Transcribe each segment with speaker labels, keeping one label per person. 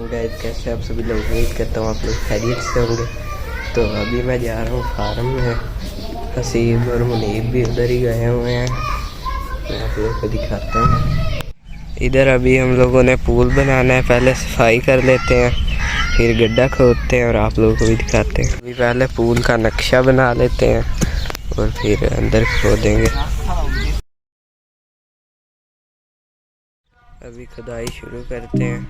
Speaker 1: Guys, कैसे आप सभी लोग? उम्मीद करता हूँ आप लोग खैरियत से होंगे। तो अभी मैं जा रहा हूँ फार्म में। हसीब और मुनीब भी उधर ही गए हुए हैं। मैं आप लोगों को दिखाता हूँ। इधर अभी हम लोगों ने पूल बनाना है। पहले सफाई कर लेते हैं, फिर गड्ढा खोदते हैं और आप लोगों को भी दिखाते हैं। अभी पहले पूल का नक्शा बना लेते हैं और फिर अंदर खोदेंगे। अभी खुदाई शुरू करते हैं।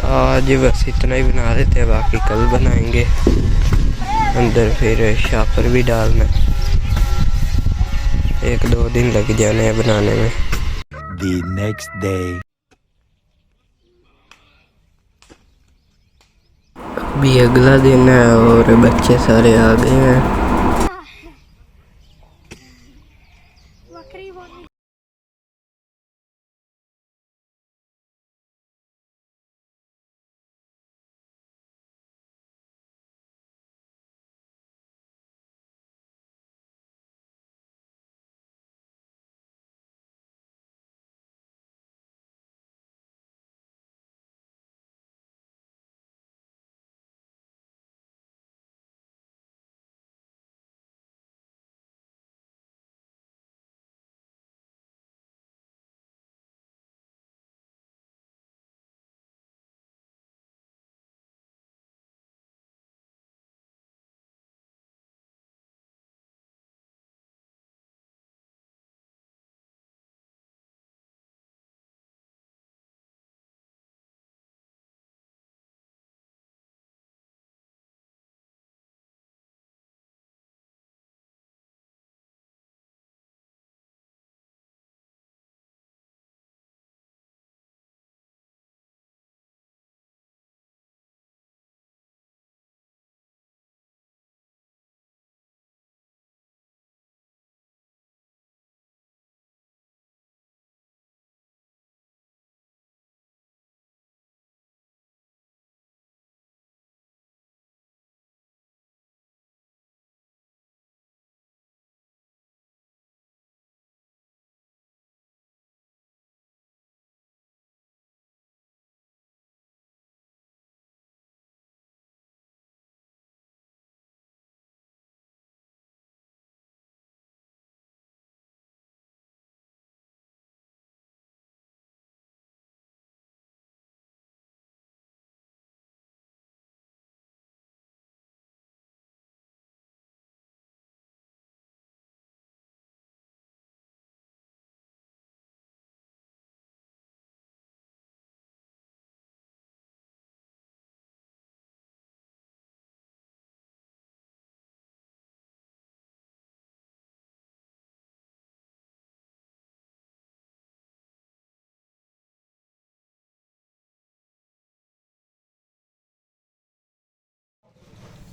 Speaker 1: आज बस इतना ही बना देते हैं, बाकी कल बनाएंगे। अंदर फिर शापर भी डालना है। 1-2 दिन लग जाने हैं बनाने में।
Speaker 2: The next day.
Speaker 1: अभी अगला दिन है और बच्चे सारे आ गए हैं।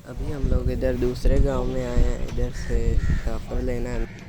Speaker 1: अभी हम लोग इधर दूसरे गांव में आए हैं, इधर से काफर लेना है।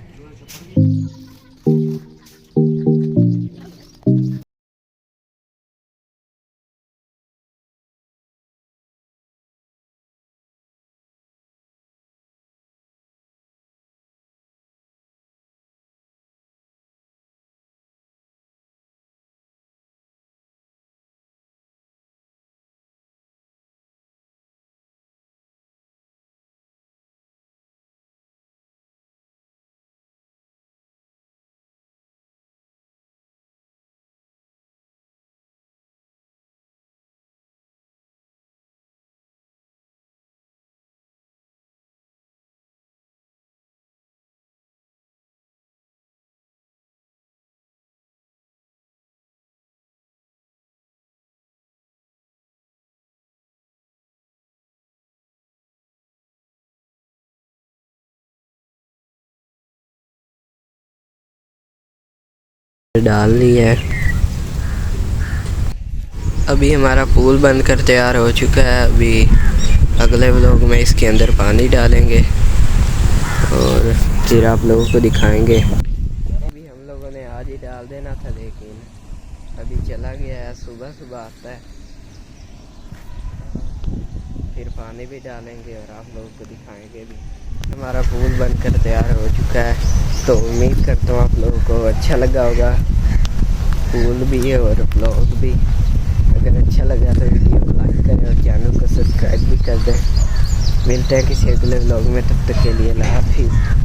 Speaker 1: डाल ली है। अभी हमारा पूल बनकर तैयार हो चुका है। अभी अगले व्लॉग में इसके अंदर पानी डालेंगे और फिर आप लोगों को दिखाएंगे। अभी हम लोगों ने आज ही डाल देना था, लेकिन अभी चला गया है। सुबह सुबह आता है, फिर पानी भी डालेंगे और आप लोगों को दिखाएंगे भी। हमारा पूल बनकर तैयार हो चुका है, तो उम्मीद करता हूँ आप लोगों को अच्छा लगा होगा, पूल भी और व्लॉग भी। अगर अच्छा लगा तो वीडियो को लाइक करें और चैनल को सब्सक्राइब भी कर दें। मिलते हैं किसी अगले व्लॉग में, तब तक के लिए अल्लाह हाफिज़।